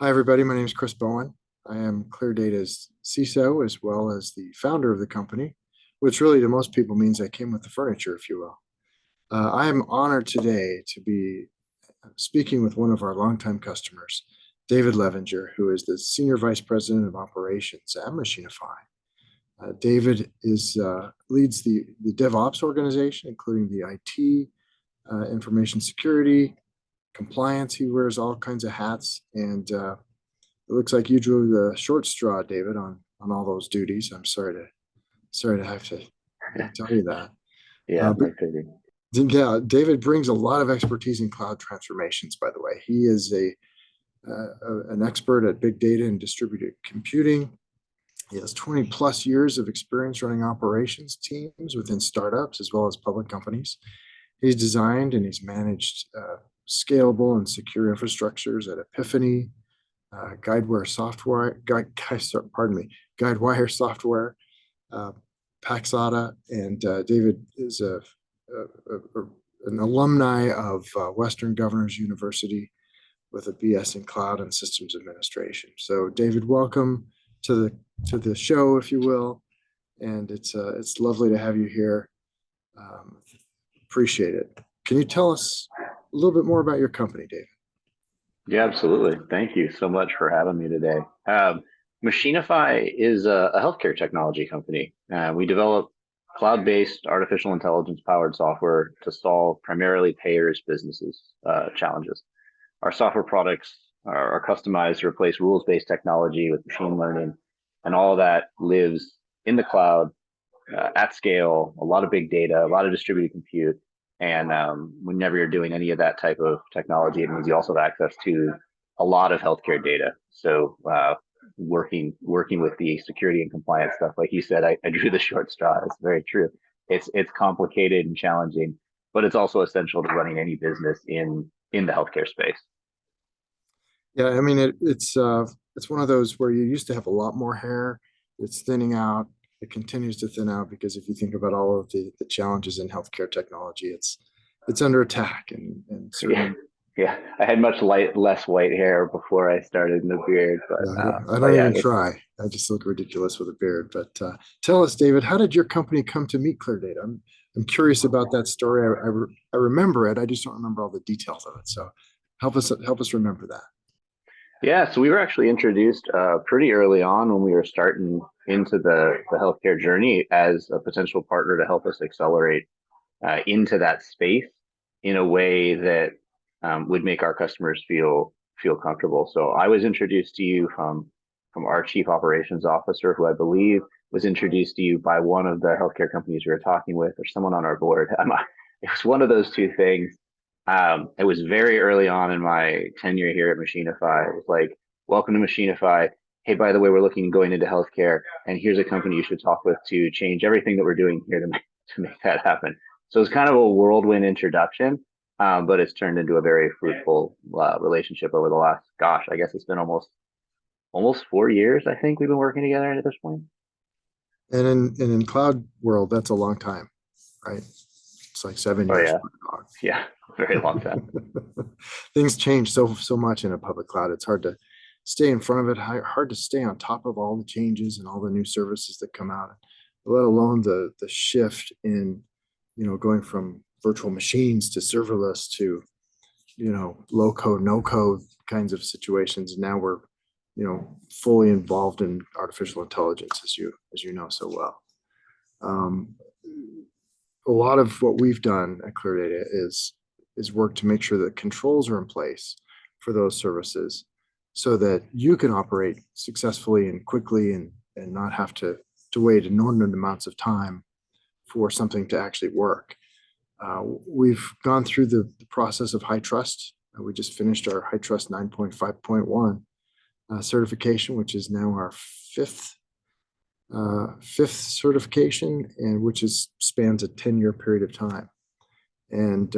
Hi, everybody. My name is Chris Bowen. I am ClearDATA's CISO as well as the founder of the company, which really to most people means I came with the furniture, if you will. I am honored today to be speaking with one of our longtime customers, David Levinger, who is the Senior Vice President of Operations at Machinify. David leads the DevOps organization, including the IT, information security, compliance. He wears all kinds of hats, and it looks like you drew the short straw, David, on all those duties. I'm sorry to have to tell you that. Yeah, But I figured. yeah, David brings a lot of expertise in cloud transformations. By the way, he is an expert at big data and distributed computing. He has 20 plus years of experience running operations teams within startups as well as public companies. He's designed and he's managed scalable and secure infrastructures at Epiphany, Guidewire Software, Guidewire Software, uh, Paxata, and David is an alumni of Western Governors University with a BS in Cloud and Systems Administration. So, David, welcome to the show, if you will, and it's lovely to have you here. Um, Appreciate it. Can you tell us a little bit more about your company, David? Yeah, absolutely. Thank you so much for having me today. Machinify is a healthcare technology company. We develop cloud-based artificial intelligence powered software to solve primarily payers' businesses challenges. Our software products are customized to replace rules-based technology with machine learning, and all of that lives in the cloud at scale, a lot of big data, a lot of distributed compute. And whenever you're doing any of that type of technology, it means you also have access to a lot of healthcare data. So working with the security and compliance stuff, like you said, I drew the short straw. It's very true. It's complicated and challenging, but it's also essential to running any business in the healthcare space. Yeah, I mean it's one of those where you used to have a lot more hair. It's thinning out. It continues to thin out because if you think about all of the challenges in healthcare technology, it's under attack and Yeah, certainly. yeah. I had much less white hair before I started in the beard, Yeah, I but don't yeah, even try. I just look ridiculous with a beard. But tell us, David, how did your company come to meet ClearData? I'm curious about that story. I remember it. I just don't remember all the details of it. So help us remember that. yeah. So we were actually introduced pretty early on when we were starting into the healthcare journey as a potential partner to help us accelerate into that space in a way that would make our customers feel comfortable. So I was introduced to you from our chief operations officer, who I believe was introduced to you by one of the healthcare companies we were talking with, or someone on our board. It was one of those two things. It was very early on in my tenure here at Machinify. It was like, welcome to Machinify. Hey, by the way, we're looking at going into healthcare, and here's a company you should talk with to change everything that we're doing here to make that happen. So it's kind of a whirlwind introduction, but it's turned into a very fruitful relationship over the last, gosh, I guess it's been almost 4 years. I think we've been working together at this point. And in cloud world, that's a long time, right? It's like seven Oh years yeah, for a dog. yeah, very long time. Things change so much in a public cloud. It's hard to stay in front of it, hard to stay on top of all the changes and all the new services that come out, let alone the shift in, going from virtual machines to serverless to, low code, no code kinds of situations. Now we're, fully involved in artificial intelligence, as you know so well. Um, a lot of what we've done at ClearData is work to make sure that controls are in place for those services so that you can operate successfully and quickly and not have to wait inordinate amounts of time for something to actually work. We've gone through the process of HITRUST. We just finished our HITRUST 9.5.1 certification, which is now our fifth certification, and which spans a 10-year period of time. And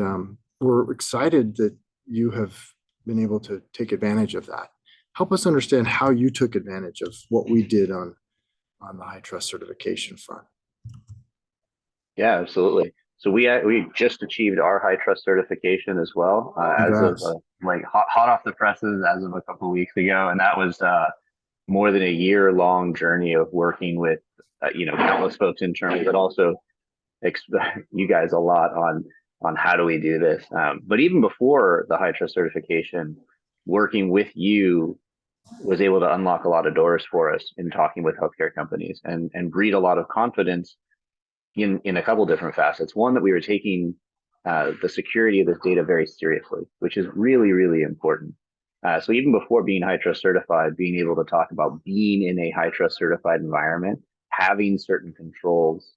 we're excited that you have been able to take advantage of that. Help us understand how you took advantage of what we did on the HITRUST certification front. Yeah, absolutely. So we just achieved our HITRUST certification as well, as of Congrats. like hot off the presses as of a couple of weeks ago, and that was more than a year long journey of working with countless folks internally, but also you guys a lot on how do we do this. But even before the HITRUST certification, working with you was able to unlock a lot of doors for us in talking with healthcare companies and breed a lot of confidence in a couple different facets. One, that we were taking the security of this data very seriously, which is really, really important. So even before being HITRUST certified, being able to talk about being in a HITRUST certified environment, having certain controls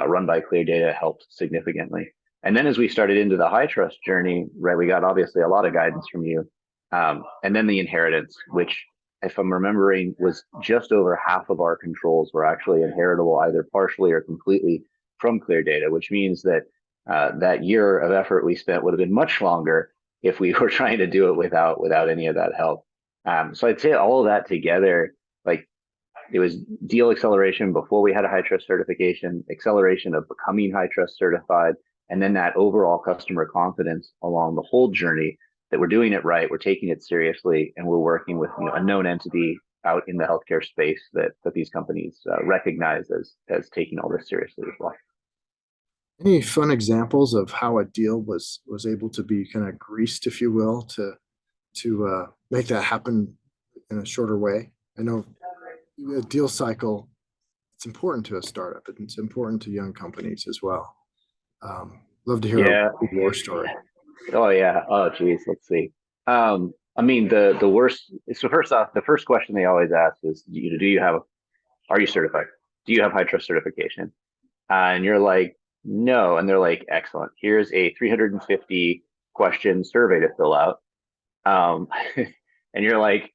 run by ClearDATA helped significantly. And then as we started into the HITRUST journey, right, we got obviously a lot of guidance from you. And then the inheritance, which, if I'm remembering, was just over half of our controls were actually inheritable, either partially or completely from ClearDATA, which means that that year of effort we spent would have been much longer if we were trying to do it without any of that help. So I'd say all of that together, like, it was deal acceleration before we had a HITRUST certification, acceleration of becoming HITRUST certified, and then that overall customer confidence along the whole journey that we're doing it right, we're taking it seriously, and we're working with a known entity out in the healthcare space that these companies recognize as taking all this seriously as well. Any fun examples of how a deal was able to be kind of greased, if you will, to make that happen in a shorter way? I know a deal cycle, it's important to a startup, and it's important to young companies as well. Love to hear a Yeah. war story. Oh yeah. Oh geez. Let's see. I mean, the worst. So first off, the first question they always ask is, are you certified? Do you have HITRUST certification? And you're like, no. And they're like, excellent. Here's a 350 question survey to fill out. And you're like,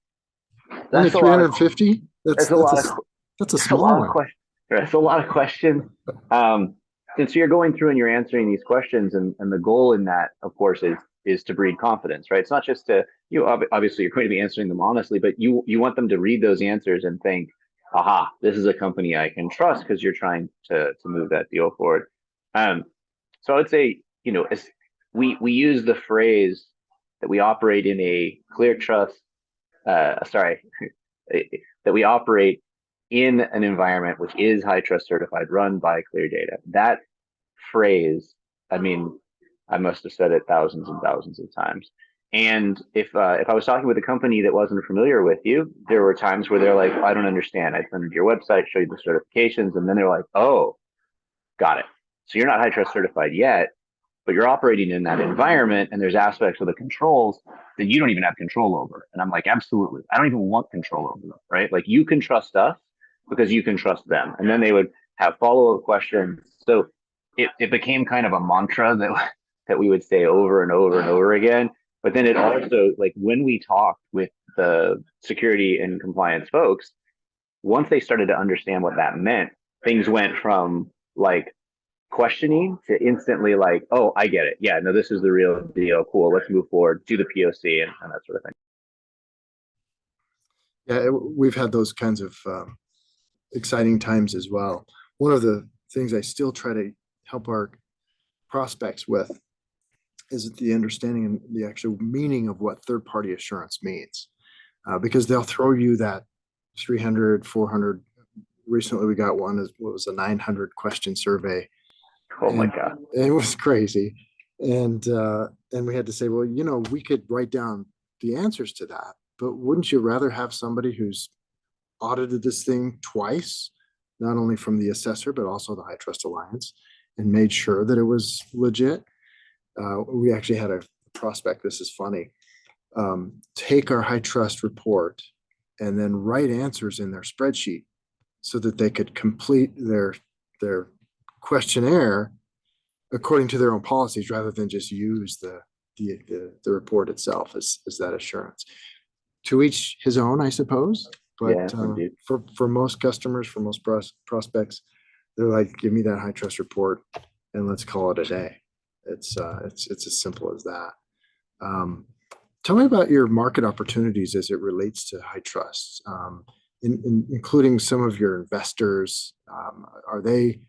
Only that's a lot of 350? that's a lot of That's a that's a small lot of one. questions. That's a lot of questions. And so you're going through and you're answering these questions, and the goal in that, of course, is to breed confidence, right? It's not just to obviously you're going to be answering them honestly, but you want them to read those answers and think, aha, this is a company I can trust, because you're trying to move that deal forward. So I would say, as we use the phrase that we operate in a clear trust, sorry, that we operate in an environment which is HITRUST certified, run by ClearDATA. That phrase, I mean, I must have said it thousands and thousands of times. And if I was talking with a company that wasn't familiar with you, there were times where they're like, I don't understand. I send them to your website, show you the certifications, and then they're like, oh, got it. So you're not HITRUST certified yet, but you're operating in that environment, and there's aspects of the controls that you don't even have control over. And I'm like, absolutely. I don't even want control over them, right? Like, you can trust us because you can trust them. And then they would have follow-up questions. So it became kind of a mantra that we would say over and over and over again. But then it also, like, when we talked with the security and compliance folks, once they started to understand what that meant, things went from like questioning to instantly like, oh, I get it. Yeah, no, this is the real deal. Cool. Let's move forward, do the POC and that sort of thing. Yeah, we've had those kinds of exciting times as well. One of the things I still try to help our prospects with is the understanding and the actual meaning of what third-party assurance means. Because they'll throw you that 300, 400. Recently, we got one, what was a 900 question survey. Oh my God. It was crazy. And we had to say, well, we could write down the answers to that, but wouldn't you rather have somebody who's audited this thing twice, not only from the assessor, but also the HITRUST Alliance, and made sure that it was legit? We actually had a prospect, this is funny, take our HITRUST report and then write answers in their spreadsheet so that they could complete their questionnaire according to their own policies, rather than just use the report itself as that assurance. To each his own, I suppose. But Yeah, for most customers, for most prospects, they're like, give me that HITRUST report and let's call it a day. It's as simple as that. Tell me about your market opportunities as it relates to HITRUST, including some of your investors. Are they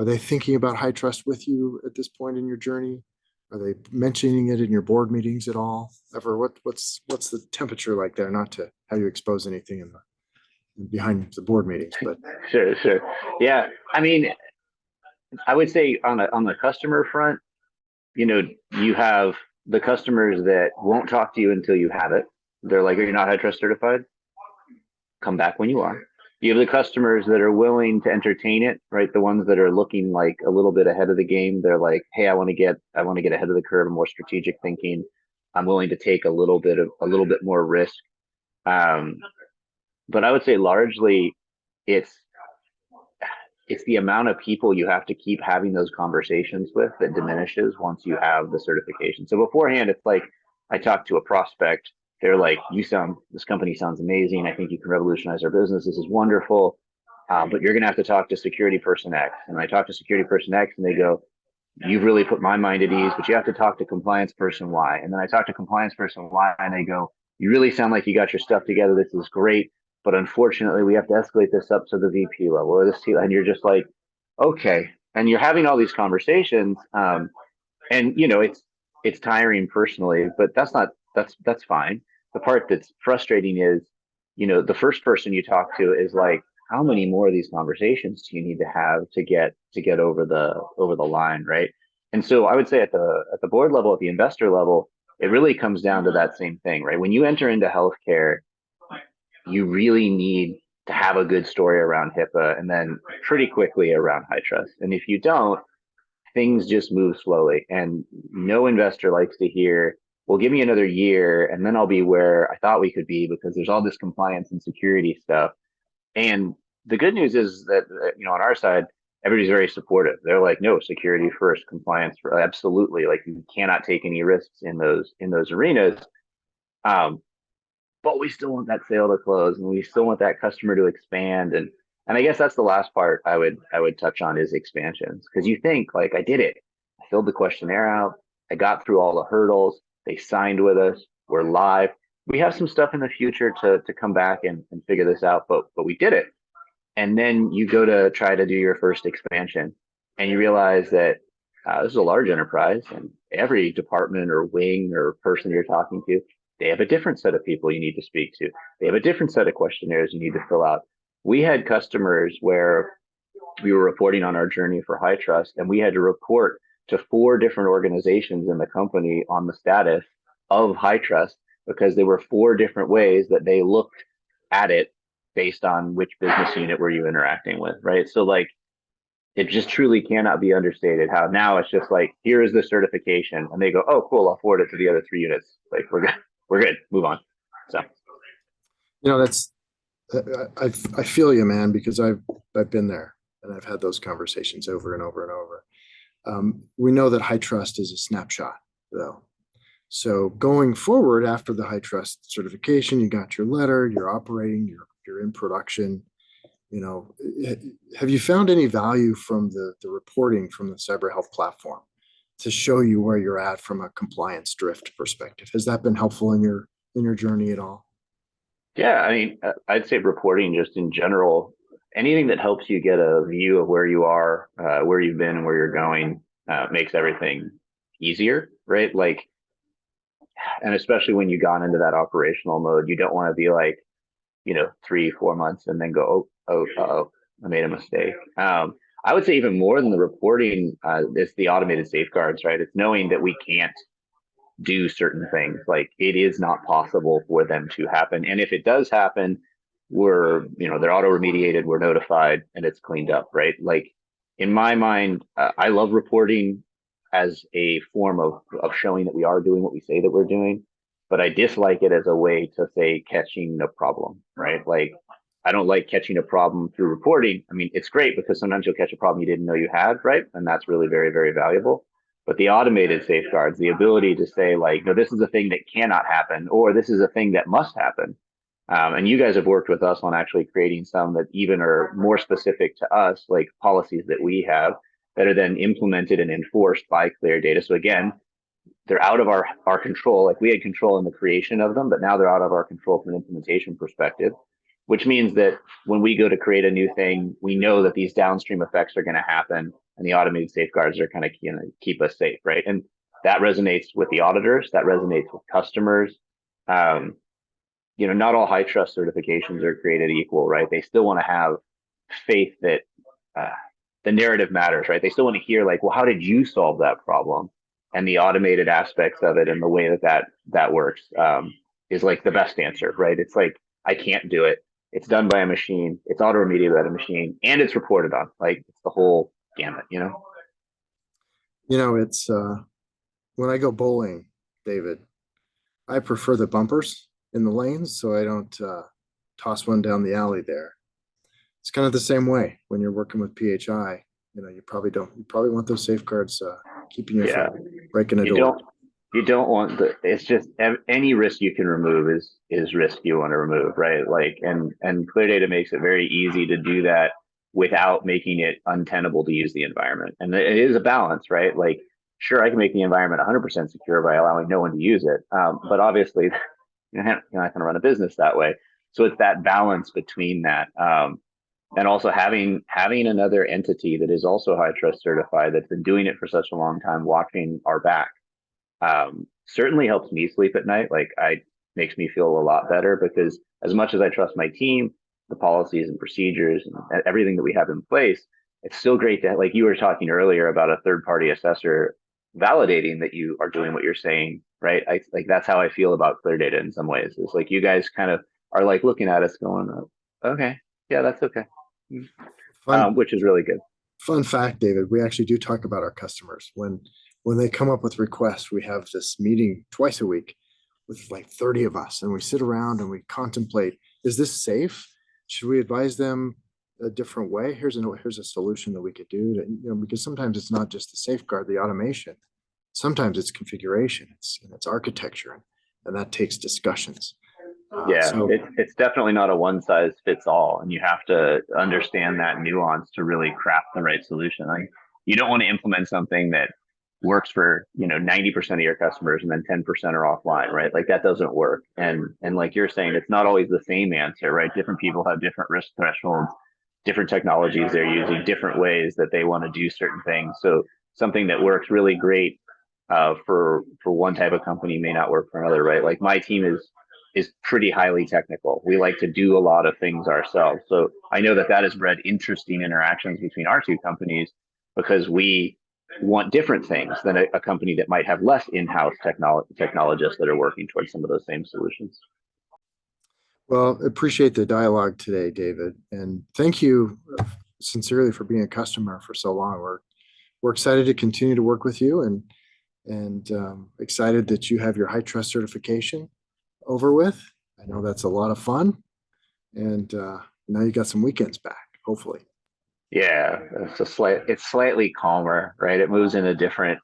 Are they thinking about high trust with you at this point in your journey? Are they mentioning it in your board meetings at all? Ever? What's the temperature like there? Not to have you expose anything in the behind the board meetings, but Sure, sure. Yeah. I mean, I would say on the customer front, you have the customers that won't talk to you until you have it. They're like, "Are you not HITRUST certified? Come back when you are." You have the customers that are willing to entertain it, right? The ones that are looking like a little bit ahead of the game. They're like, "Hey, I want to get ahead of the curve and more strategic thinking. I'm willing to take a little bit more risk." Um, but I would say largely it's it's the amount of people you have to keep having those conversations with that diminishes once you have the certification. So beforehand, it's like I talked to a prospect. They're like, this company sounds amazing. I think you can revolutionize our business. This is wonderful. But you're going to have to talk to security person X. And I talk to security person X and they go, "You've really put my mind at ease, but you have to talk to compliance person Y." And then I talk to compliance person Y and they go, "You really sound like you got your stuff together. This is great. But unfortunately, we have to escalate this up to the VP level or the C level." And you're just like, okay. And you're having all these conversations. And it's tiring personally, but that's fine. The part that's frustrating is, the first person you talk to is like, how many more of these conversations do you need to have to get over the line, right? And so I would say at the board level, at the investor level, it really comes down to that same thing, right? When you enter into healthcare, you really need to have a good story around HIPAA and then pretty quickly around HITRUST. And if you don't, things just move slowly. And no investor likes to hear, "Well, give me another year and then I'll be where I thought we could be," because there's all this compliance and security stuff. And the good news is that, on our side, everybody's very supportive. They're like, "No, security first, compliance first." Absolutely. Like, you cannot take any risks in those arenas. Um, but we still want that sale to close and we still want that customer to expand. And I guess that's the last part I would touch on is expansions. Because you think, like, I did it. I filled the questionnaire out. I got through all the hurdles. They signed with us. We're live. We have some stuff in the future to come back and figure this out, but we did it. And then you go to try to do your first expansion and you realize that this is a large enterprise and every department or wing or person you're talking to, they have a different set of people you need to speak to. They have a different set of questionnaires you need to fill out. We had customers where we were reporting on our journey for HITRUST and we had to report to 4 different organizations in the company on the status of HITRUST because there were 4 different ways that they looked at it based on which business unit were you interacting with, right? So, like, it just truly cannot be understated how now it's just like, here is the certification, and they go, "Oh, cool, I'll forward it to the other 3 units." Like, we're good, move on. So that's I feel you, man, because I've been there and I've had those conversations over and over and over. We know that high trust is a snapshot, though. So going forward after the high trust certification, you got your letter, you're operating, you're in production. Have you found any value from the reporting from the cyber health platform to show you where you're at from a compliance drift perspective? Has that been helpful in your journey at all? yeah, I mean, I'd say reporting just in general, anything that helps you get a view of where you are, where you've been, and where you're going, makes everything easier, right? Like, and especially when you gone into that operational mode, you don't want to be like, 3, 4 months and then go, oh, I made a mistake. I would say even more than the reporting, it's the automated safeguards, right? It's knowing that we can't do certain things. Like, it is not possible for them to happen. And if it does happen, they're auto remediated, we're notified, and it's cleaned up, right? Like, in my mind, I love reporting as a form of showing that we are doing what we say that we're doing, but I dislike it as a way to say catching a problem, right? Like, I don't like catching a problem through reporting. I mean, it's great because sometimes you'll catch a problem you didn't know you had, right? And that's really very, very valuable. But the automated safeguards, the ability to say, like, no, this is a thing that cannot happen, or this is a thing that must happen. And you guys have worked with us on actually creating some that even are more specific to us, like policies that we have that are then implemented and enforced by ClearDATA. So again, they're out of our control. Like, we had control in the creation of them, but now they're out of our control from an implementation perspective, which means that when we go to create a new thing, we know that these downstream effects are going to happen. and the automated safeguards are kind of keep us safe, right? And that resonates with the auditors, that resonates with customers. Um, not all HITRUST certifications are created equal, right? They still want to have faith that uh, the narrative matters, right? They still want to hear like, well, how did you solve that problem? And the automated aspects of it and the way that works is like the best answer, right? It's like, I can't do it. It's done by a machine. It's auto remediated by a machine, and it's reported on. Like it's the whole gamut. It's when I go bowling, David, I prefer the bumpers in the lanes so I don't toss one down the alley there. It's kind of the same way when you're working with PHI. You probably want those safeguards keeping you Yeah, from breaking a you door. don't want it's just any risk you can remove is risk you want to remove, right? Like, and ClearDATA makes it very easy to do that without making it untenable to use the environment. And it is a balance, right? Like, sure, I can make the environment 100% secure by allowing no one to use it, but obviously you're not going to run a business that way. So it's that balance between that. And also having another entity that is also HITRUST certified, that's been doing it for such a long time, watching our back, certainly helps me sleep at night. Like, I makes me feel a lot better, because as much as I trust my team, the policies and procedures and everything that we have in place, it's still great to, like you were talking earlier about a third party assessor validating that you are doing what you're saying, right? I like, that's how I feel about ClearDATA in some ways. It's like you guys kind of are like looking at us going, okay, yeah, that's okay. Fun Which is really good. fun fact, David, we actually do talk about our customers. When they come up with requests, we have this meeting twice a week with like 30 of us, and we sit around and we contemplate, is this safe? Should we advise them a different way? Here's a solution that we could do to, because sometimes it's not just the safeguard, the automation. Sometimes it's configuration, it's architecture, and that takes discussions. Yeah, So it's definitely not a one size fits all, and you have to understand that nuance to really craft the right solution. Like, you don't want to implement something that works for 90% of your customers and then 10% are offline, right? Like, that doesn't work. And like you're saying, it's not always the same answer, right? Different people have different risk thresholds, different technologies they're using, different ways that they want to do certain things. So something that works really great for one type of company may not work for another, right? Like, my team is pretty highly technical. We like to do a lot of things ourselves. So I know that has bred interesting interactions between our two companies, because we want different things than a company that might have less in-house technologists that are working towards some of those same solutions. Well, appreciate the dialogue today, David, and thank you sincerely for being a customer for so long. We're excited to continue to work with you, and excited that you have your HITRUST certification over with. I know that's a lot of fun, and now you got some weekends back, hopefully. Yeah, it's slightly calmer, right? It moves in a different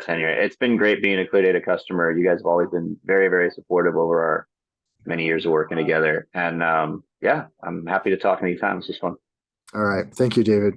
tenure. It's been great being a ClearDATA customer. You guys have always been very, very supportive over our many years of working together. And yeah, I'm happy to talk anytime. It's just fun. All right. Thank you, David.